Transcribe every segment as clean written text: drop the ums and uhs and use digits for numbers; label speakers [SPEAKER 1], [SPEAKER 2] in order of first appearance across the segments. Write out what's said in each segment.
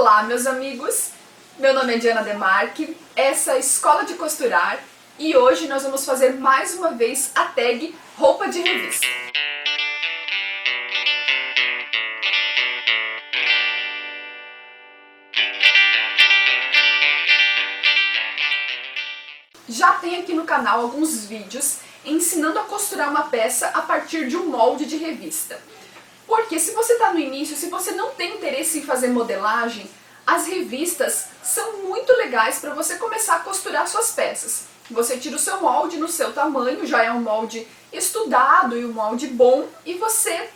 [SPEAKER 1] Olá, meus amigos! Meu nome é Diana Demarque, essa é a Escola de Costurar e hoje nós vamos fazer mais uma vez a tag roupa de revista. Já tem aqui no canal alguns vídeos ensinando a costurar uma peça a partir de um molde de revista. Porque se você está no início, se você não tem interesse em fazer modelagem, as revistas são muito legais para você começar a costurar suas peças. Você tira o seu molde no seu tamanho, já é um molde estudado e um molde bom, e você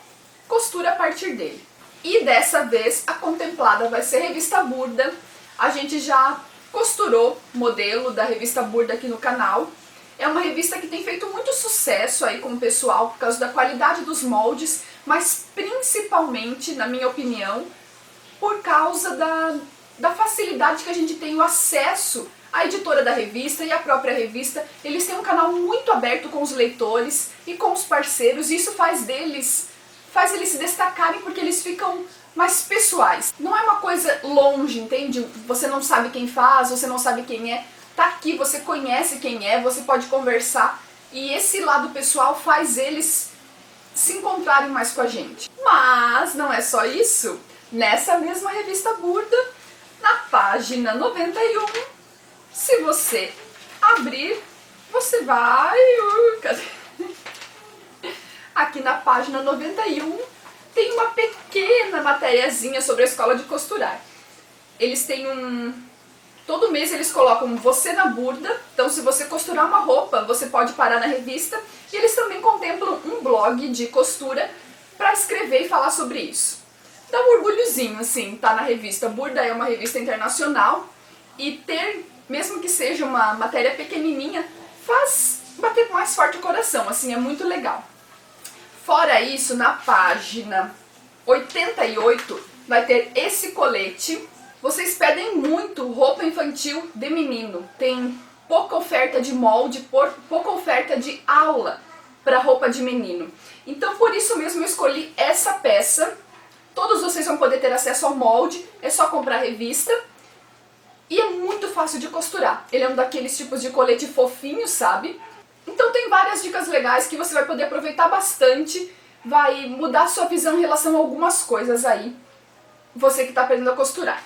[SPEAKER 1] costura a partir dele. E dessa vez a contemplada vai ser a revista Burda. A gente já costurou modelo da revista Burda aqui no canal. É uma revista que tem feito muito sucesso aí com o pessoal por causa da qualidade dos moldes, mas principalmente, na minha opinião, por causa da facilidade que a gente tem o acesso à editora da revista e à própria revista. Eles têm um canal muito aberto com os leitores e com os parceiros, e isso faz eles se destacarem porque eles ficam mais pessoais. Não é uma coisa longe, entende? Você não sabe quem faz, você não sabe quem é. Tá aqui, você conhece quem é, você pode conversar, e esse lado pessoal faz eles se encontrarem mais com a gente. Mas não é só isso. Nessa mesma revista Burda, na página 91, se você abrir, você vai... Cadê? Aqui na página 91 tem uma pequena matériazinha sobre a escola de costurar. Eles têm todo mês eles colocam você na Burda, então se você costurar uma roupa, você pode parar na revista, e eles também contemplam um blog de costura para escrever e falar sobre isso. Dá um orgulhozinho, assim, tá na revista. Burda é uma revista internacional, e ter, mesmo que seja uma matéria pequenininha, faz bater mais forte o coração, assim, é muito legal. Fora isso, na página 88 vai ter esse colete. Vocês pedem muito roupa infantil de menino. Tem pouca oferta de molde, pouca oferta de aula para roupa de menino. Então por isso mesmo eu escolhi essa peça. Todos vocês vão poder ter acesso ao molde, é só comprar a revista. E é muito fácil de costurar. Ele é um daqueles tipos de colete fofinho, sabe? Então tem várias dicas legais que você vai poder aproveitar bastante. Vai mudar sua visão em relação a algumas coisas aí. Você que está aprendendo a costurar.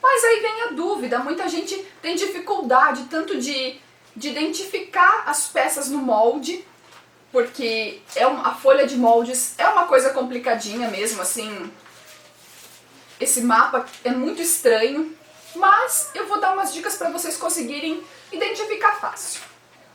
[SPEAKER 1] Mas aí vem a dúvida, muita gente tem dificuldade tanto de identificar as peças no molde, porque a folha de moldes é uma coisa complicadinha mesmo, assim, esse mapa é muito estranho, mas eu vou dar umas dicas para vocês conseguirem identificar fácil.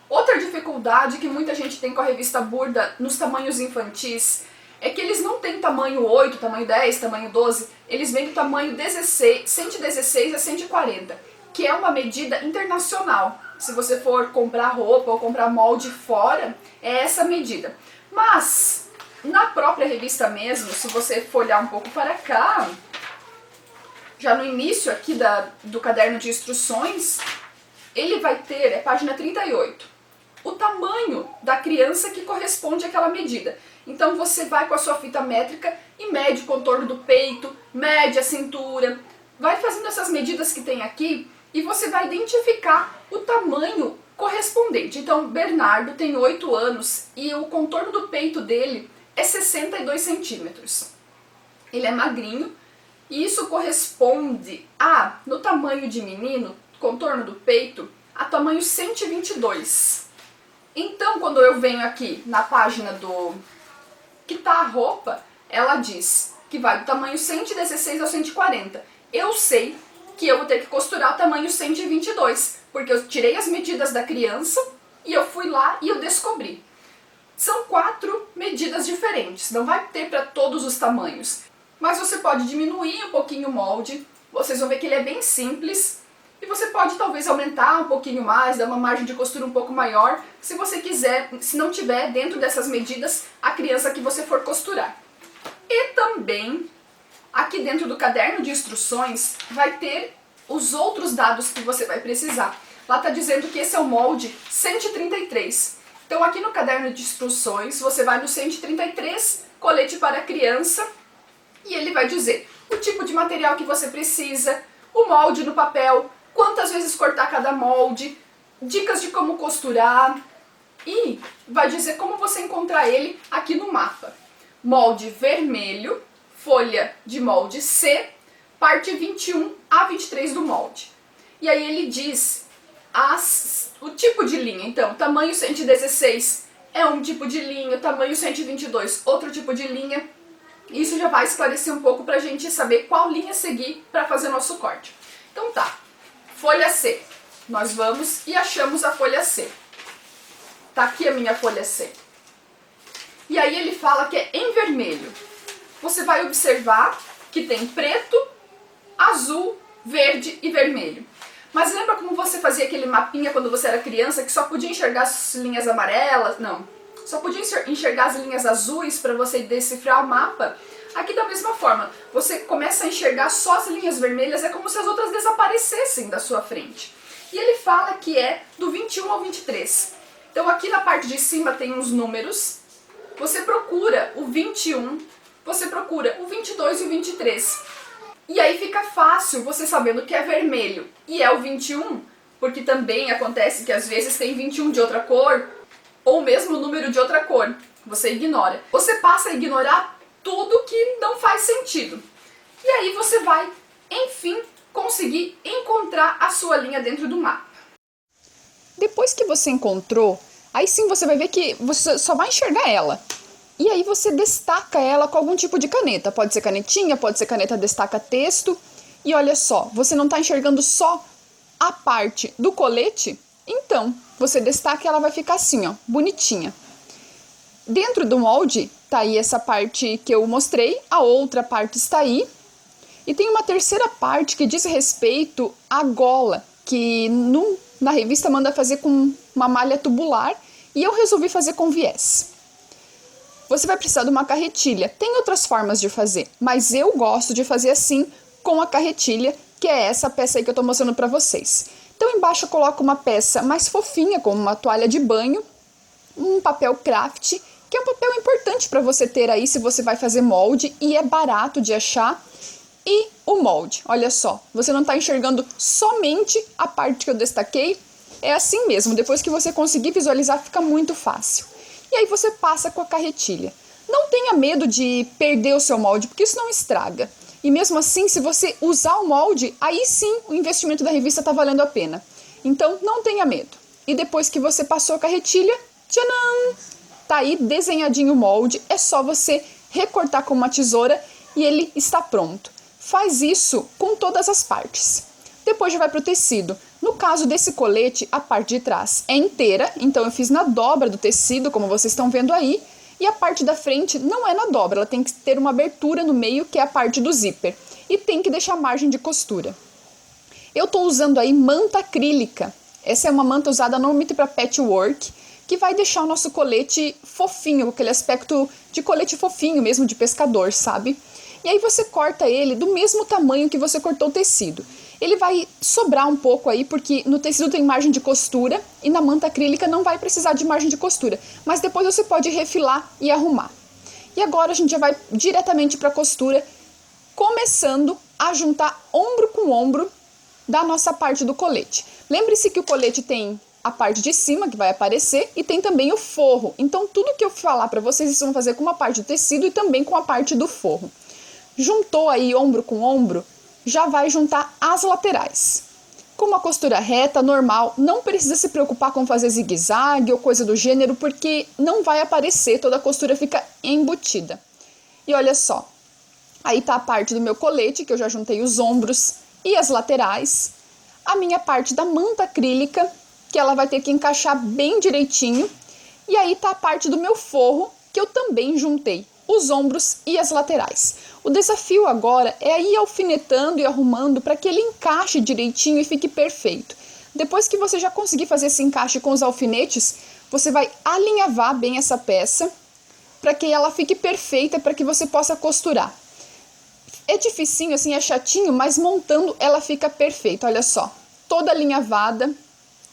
[SPEAKER 1] Outra dificuldade que muita gente tem com a revista Burda nos tamanhos infantis é que eles não têm tamanho 8, tamanho 10, tamanho 12, eles vêm do tamanho 116 a 140, que é uma medida internacional. Se você for comprar roupa ou comprar molde fora, é essa medida. Mas, na própria revista mesmo, se você for olhar um pouco para cá, já no início aqui do caderno de instruções, ele vai ter, é página 38, o tamanho da criança que corresponde àquela medida. Então você vai com a sua fita métrica e mede o contorno do peito, mede a cintura, vai fazendo essas medidas que tem aqui e você vai identificar o tamanho correspondente. Então Bernardo tem 8 anos e o contorno do peito dele é 62 centímetros. Ele é magrinho e isso corresponde a, no tamanho de menino, contorno do peito, a tamanho 122. Então quando eu venho aqui na página que tá a roupa, ela diz que vai do tamanho 116 ao 140. Eu sei que eu vou ter que costurar o tamanho 122, porque eu tirei as medidas da criança e eu fui lá e eu descobri. São 4 medidas diferentes, não vai ter para todos os tamanhos. Mas você pode diminuir um pouquinho o molde, vocês vão ver que ele é bem simples. E você pode talvez aumentar um pouquinho mais, dar uma margem de costura um pouco maior, se você quiser, se não tiver dentro dessas medidas a criança que você for costurar. E também, aqui dentro do caderno de instruções, vai ter os outros dados que você vai precisar. Lá está dizendo que esse é o molde 133. Então aqui no caderno de instruções, você vai no 133, colete para criança, e ele vai dizer o tipo de material que você precisa, o molde no papel, quantas vezes cortar cada molde, dicas de como costurar e vai dizer como você encontrar ele aqui no mapa. Molde vermelho, folha de molde C, parte 21 a 23 do molde. E aí ele diz o tipo de linha, então, tamanho 116 é um tipo de linha, tamanho 122 outro tipo de linha. Isso já vai esclarecer um pouco pra gente saber qual linha seguir para fazer nosso corte. Então tá, folha C. Nós vamos e achamos a folha C. Tá aqui a minha folha C. E aí ele fala que é em vermelho. Você vai observar que tem preto, azul, verde e vermelho. Mas lembra como você fazia aquele mapinha quando você era criança que só podia enxergar as linhas amarelas? Não, só podia enxergar as linhas azuis para você decifrar o mapa? Aqui da mesma forma, você começa a enxergar só as linhas vermelhas, é como se as outras desaparecessem da sua frente. E ele fala que é do 21 ao 23. Então aqui na parte de cima tem uns números, você procura o 21, você procura o 22 e o 23. E aí fica fácil você sabendo que é vermelho e é o 21, porque também acontece que às vezes tem 21 de outra cor, ou mesmo o número de outra cor, você ignora. Você passa a ignorar tudo que não faz sentido. E aí você vai, enfim, conseguir encontrar a sua linha dentro do mapa.
[SPEAKER 2] Depois que você encontrou, aí sim você vai ver que você só vai enxergar ela. E aí você destaca ela com algum tipo de caneta. Pode ser canetinha, pode ser caneta destaca texto. E olha só, você não está enxergando só a parte do colete? Então, você destaca e ela vai ficar assim, ó, bonitinha. Dentro do molde, tá aí essa parte que eu mostrei, a outra parte está aí. E tem uma terceira parte que diz respeito à gola, que na revista manda fazer com uma malha tubular e eu resolvi fazer com viés. Você vai precisar de uma carretilha. Tem outras formas de fazer, mas eu gosto de fazer assim com a carretilha, que é essa peça aí que eu estou mostrando para vocês. Então embaixo eu coloco uma peça mais fofinha, como uma toalha de banho, um papel craft, que é um papel importante para você ter aí se você vai fazer molde e é barato de achar. E o molde, olha só, você não está enxergando somente a parte que eu destaquei, é assim mesmo, depois que você conseguir visualizar fica muito fácil. E aí você passa com a carretilha. Não tenha medo de perder o seu molde, porque isso não estraga. E mesmo assim, se você usar o molde, aí sim o investimento da revista está valendo a pena. Então não tenha medo. E depois que você passou a carretilha, tcharam! Tá aí desenhadinho o molde, é só você recortar com uma tesoura e ele está pronto. Faz isso com todas as partes. Depois já vai para o tecido. No caso desse colete, a parte de trás é inteira, então eu fiz na dobra do tecido, como vocês estão vendo aí, e a parte da frente não é na dobra, ela tem que ter uma abertura no meio, que é a parte do zíper, e tem que deixar margem de costura. Eu estou usando aí manta acrílica, essa é uma manta usada normalmente para patchwork, que vai deixar o nosso colete fofinho, aquele aspecto de colete fofinho mesmo, de pescador, sabe? E aí você corta ele do mesmo tamanho que você cortou o tecido. Ele vai sobrar um pouco aí, porque no tecido tem margem de costura e na manta acrílica não vai precisar de margem de costura. Mas depois você pode refilar e arrumar. E agora a gente já vai diretamente para a costura, começando a juntar ombro com ombro da nossa parte do colete. Lembre-se que o colete tem a parte de cima, que vai aparecer, e tem também o forro. Então tudo que eu falar para vocês, vocês vão fazer com uma parte do tecido e também com a parte do forro. Juntou aí ombro com ombro, já vai juntar as laterais. Com uma costura reta, normal, não precisa se preocupar com fazer zigue-zague ou coisa do gênero, porque não vai aparecer, toda a costura fica embutida. E olha só, aí tá a parte do meu colete, que eu já juntei os ombros e as laterais. A minha parte da manta acrílica, que ela vai ter que encaixar bem direitinho. E aí tá a parte do meu forro, que eu também juntei os ombros e as laterais. O desafio agora é ir alfinetando e arrumando para que ele encaixe direitinho e fique perfeito. Depois que você já conseguir fazer esse encaixe com os alfinetes, você vai alinhavar bem essa peça para que ela fique perfeita, para que você possa costurar. É dificinho, assim, é chatinho, mas montando ela fica perfeita, olha só. Toda alinhavada,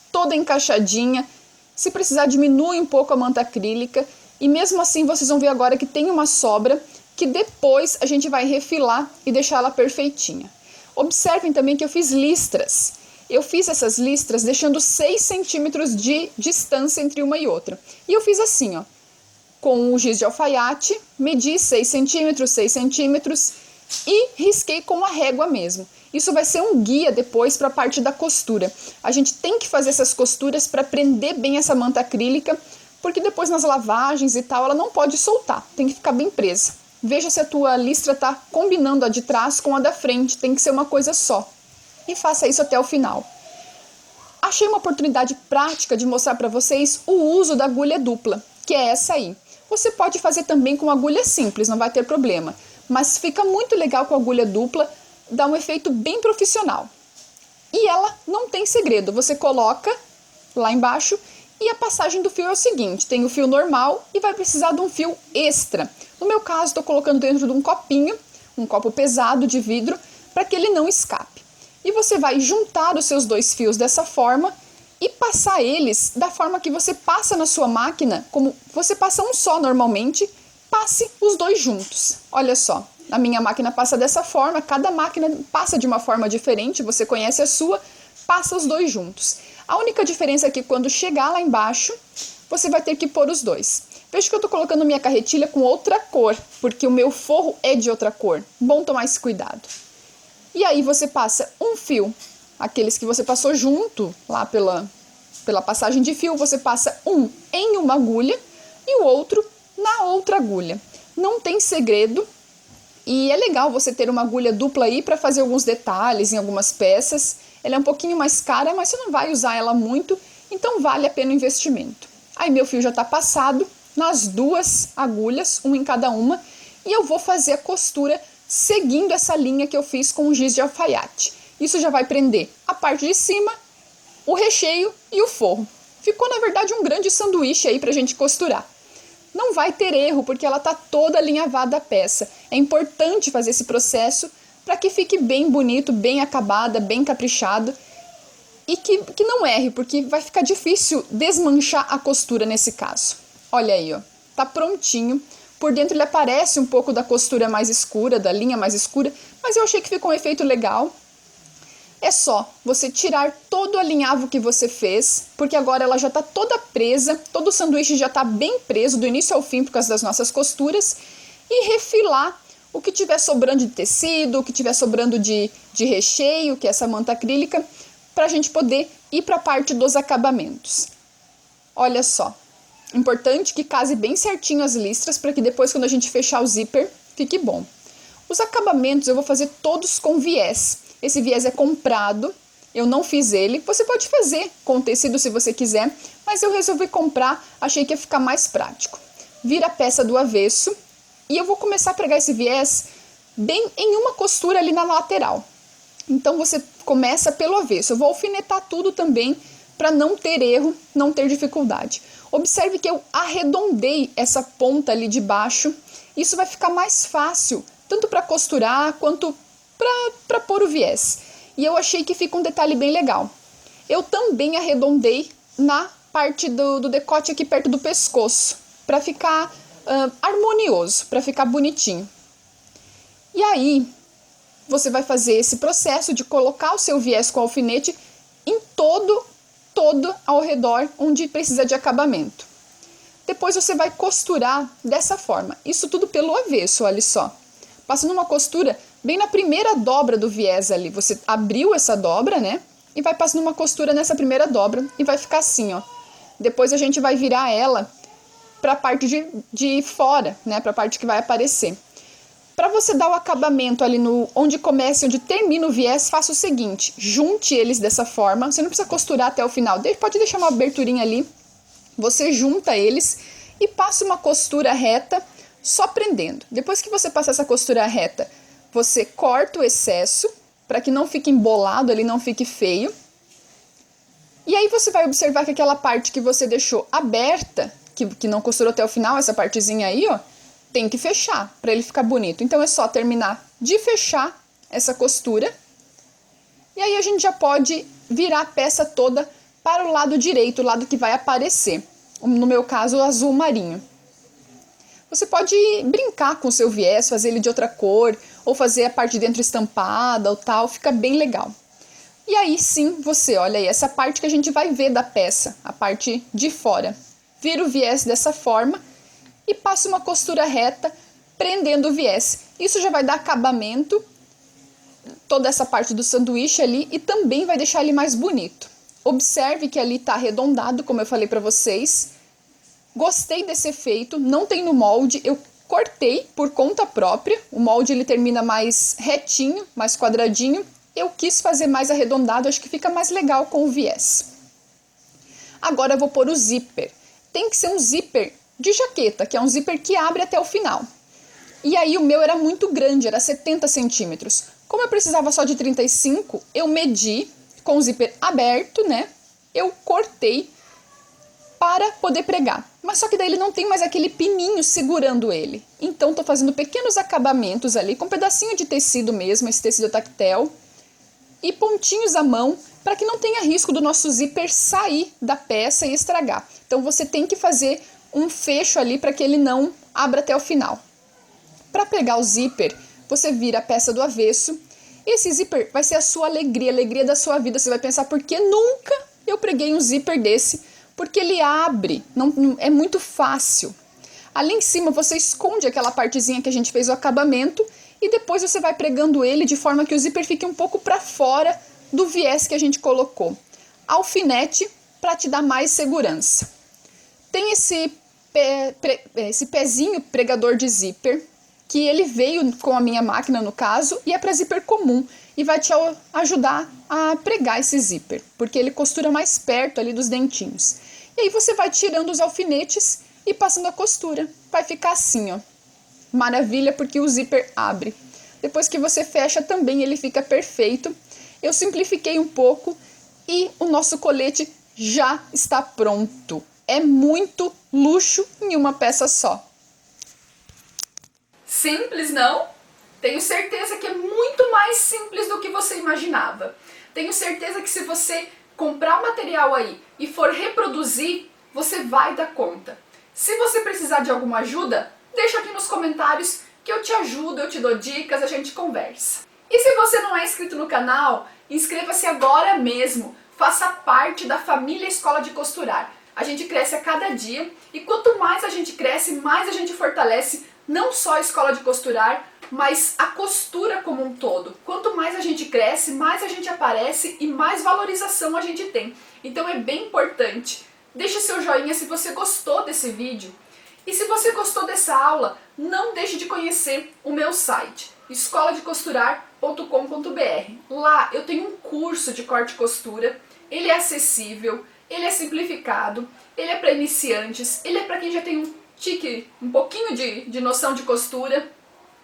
[SPEAKER 2] toda encaixadinha. Se precisar, diminui um pouco a manta acrílica. E mesmo assim, vocês vão ver agora que tem uma sobra que depois a gente vai refilar e deixar ela perfeitinha. Observem também que eu fiz listras. Eu fiz essas listras deixando 6 centímetros de distância entre uma e outra. E eu fiz assim, ó, com o giz de alfaiate, medi 6 centímetros e risquei com a régua mesmo. Isso vai ser um guia depois para a parte da costura. A gente tem que fazer essas costuras para prender bem essa manta acrílica, porque depois nas lavagens e tal ela não pode soltar, tem que ficar bem presa. Veja se a tua listra está combinando a de trás com a da frente, tem que ser uma coisa só. E faça isso até o final. Achei uma oportunidade prática de mostrar para vocês o uso da agulha dupla, que é essa aí. Você pode fazer também com agulha simples, não vai ter problema, mas fica muito legal com agulha dupla, dá um efeito bem profissional. E ela não tem segredo, você coloca lá embaixo e a passagem do fio é o seguinte, tem o fio normal e vai precisar de um fio extra. No meu caso, estou colocando dentro de um copinho, um copo pesado de vidro, para que ele não escape. E você vai juntar os seus 2 fios dessa forma e passar eles da forma que você passa na sua máquina, como você passa um só normalmente, passe os 2 juntos. Olha só, a minha máquina passa dessa forma, cada máquina passa de uma forma diferente, você conhece a sua, passa os 2 juntos. A única diferença é que quando chegar lá embaixo, você vai ter que pôr os 2. Veja que eu estou colocando minha carretilha com outra cor, porque o meu forro é de outra cor. Bom tomar esse cuidado. E aí você passa um fio, aqueles que você passou junto, lá pela passagem de fio, você passa um em uma agulha e o outro na outra agulha. Não tem segredo e é legal você ter uma agulha dupla aí para fazer alguns detalhes em algumas peças. Ela é um pouquinho mais cara, mas você não vai usar ela muito, então vale a pena o investimento. Aí meu fio já está passado nas 2 agulhas, um em cada uma, e eu vou fazer a costura seguindo essa linha que eu fiz com o giz de alfaiate. Isso já vai prender a parte de cima, o recheio e o forro. Ficou, na verdade, um grande sanduíche aí pra gente costurar. Não vai ter erro, porque ela tá toda alinhavada a peça. É importante fazer esse processo para que fique bem bonito, bem acabada, bem caprichado e que não erre, porque vai ficar difícil desmanchar a costura nesse caso. Olha aí, ó, tá prontinho. Por dentro ele aparece um pouco da costura mais escura, da linha mais escura, mas eu achei que ficou um efeito legal. É só você tirar todo o alinhavo que você fez, porque agora ela já está toda presa, todo o sanduíche já está bem preso do início ao fim por causa das nossas costuras, e refilar o que tiver sobrando de tecido, o que tiver sobrando de recheio, que é essa manta acrílica, para a gente poder ir para a parte dos acabamentos. Olha só. Importante que case bem certinho as listras para que depois, quando a gente fechar o zíper, fique bom. Os acabamentos eu vou fazer todos com viés. Esse viés é comprado, eu não fiz ele. Você pode fazer com tecido se você quiser, mas eu resolvi comprar, achei que ia ficar mais prático. Vira a peça do avesso e eu vou começar a pregar esse viés bem em uma costura ali na lateral. Então você começa pelo avesso. Eu vou alfinetar tudo também para não ter erro, não ter dificuldade. Observe que eu arredondei essa ponta ali de baixo. Isso vai ficar mais fácil, tanto para costurar quanto para pôr o viés. E eu achei que fica um detalhe bem legal. Eu também arredondei na parte do decote aqui perto do pescoço, para ficar harmonioso, para ficar bonitinho. E aí, você vai fazer esse processo de colocar o seu viés com alfinete em todo ao redor onde precisa de acabamento. Depois você vai costurar dessa forma. Isso tudo pelo avesso, olha só. Passando uma costura bem na primeira dobra do viés ali. Você abriu essa dobra, né? E vai passando uma costura nessa primeira dobra e vai ficar assim, ó. Depois a gente vai virar ela para a parte de fora, né? Para a parte que vai aparecer. Para você dar o acabamento ali onde começa e onde termina o viés, faça o seguinte, junte eles dessa forma, você não precisa costurar até o final, pode deixar uma aberturinha ali, você junta eles e passa uma costura reta, só prendendo. Depois que você passar essa costura reta, você corta o excesso, para que não fique embolado ali, não fique feio. E aí você vai observar que aquela parte que você deixou aberta, que não costurou até o final, essa partezinha aí, ó, tem que fechar para ele ficar bonito. Então é só terminar de fechar essa costura. E aí a gente já pode virar a peça toda para o lado direito, o lado que vai aparecer. No meu caso, o azul marinho. Você pode brincar com o seu viés, fazer ele de outra cor, ou fazer a parte de dentro estampada ou tal, fica bem legal. E aí sim, você olha aí, essa parte que a gente vai ver da peça, a parte de fora. Vira o viés dessa forma e passa uma costura reta, prendendo o viés. Isso já vai dar acabamento, toda essa parte do sanduíche ali, e também vai deixar ele mais bonito. Observe que ali está arredondado, como eu falei para vocês. Gostei desse efeito, não tem no molde, eu cortei por conta própria. O molde ele termina mais retinho, mais quadradinho. Eu quis fazer mais arredondado, acho que fica mais legal com o viés. Agora eu vou pôr o zíper. Tem que ser um zíper de jaqueta, que é um zíper que abre até o final. E aí o meu era muito grande, era 70 centímetros. Como eu precisava só de 35, eu medi com o zíper aberto, né? Eu cortei para poder pregar. Mas só que daí ele não tem mais aquele pininho segurando ele. Então tô fazendo pequenos acabamentos ali, com um pedacinho de tecido mesmo, esse tecido tactel, e pontinhos à mão, para que não tenha risco do nosso zíper sair da peça e estragar. Então você tem que fazer um fecho ali para que ele não abra até o final. Para pregar o zíper, você vira a peça do avesso. Esse zíper vai ser a sua alegria, a alegria da sua vida. Você vai pensar, por que nunca eu preguei um zíper desse? Porque ele abre, é muito fácil. Ali em cima você esconde aquela partezinha que a gente fez o acabamento e depois você vai pregando ele de forma que o zíper fique um pouco para fora do viés que a gente colocou. Alfinete para te dar mais segurança. Tem esse pezinho pregador de zíper, que ele veio com a minha máquina no caso, e é para zíper comum, e vai te ajudar a pregar esse zíper, porque ele costura mais perto ali dos dentinhos. E aí você vai tirando os alfinetes e passando a costura. Vai ficar assim, ó. Maravilha, porque o zíper abre. Depois que você fecha também ele fica perfeito. Eu simplifiquei um pouco e o nosso colete já está pronto. É muito luxo em uma peça só.
[SPEAKER 1] Simples, não? Tenho certeza que é muito mais simples do que você imaginava. Tenho certeza que se você comprar o material aí e for reproduzir, você vai dar conta. Se você precisar de alguma ajuda, deixa aqui nos comentários que eu te ajudo, eu te dou dicas, a gente conversa. E se você não é inscrito no canal, inscreva-se agora mesmo. Faça parte da família Escola de Costurar. A gente cresce a cada dia e quanto mais a gente cresce, mais a gente fortalece não só a Escola de Costurar, mas a costura como um todo. Quanto mais a gente cresce, mais a gente aparece e mais valorização a gente tem. Então é bem importante. Deixe seu joinha se você gostou desse vídeo. E se você gostou dessa aula, não deixe de conhecer o meu site, escoladecosturar.com.br. Lá eu tenho um curso de corte e costura, ele é acessível, ele é simplificado, ele é para iniciantes, ele é para quem já tem um pouquinho de noção de costura,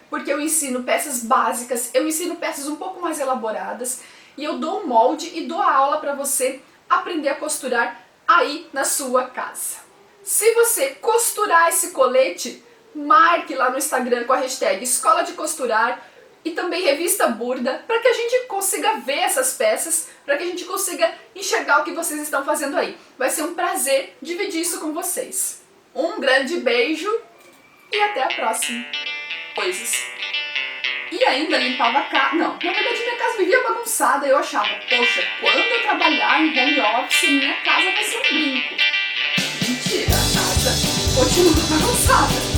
[SPEAKER 1] porque eu ensino peças básicas, eu ensino peças um pouco mais elaboradas, e eu dou um molde e dou a aula para você aprender a costurar aí na sua casa. Se você costurar esse colete, marque lá no Instagram com a hashtag Escola de Costurar e também Revista Burda, para que a gente consiga ver essas peças, para que a gente consiga enxergar o que vocês estão fazendo aí. Vai ser um prazer dividir isso com vocês. Um grande beijo e até a próxima. Coisas. E ainda limpava a casa. Não, na verdade minha casa vivia bagunçada. Eu achava, poxa, quando eu trabalhar em home office, minha casa vai ser um brinco. Mentira, a casa continua bagunçada.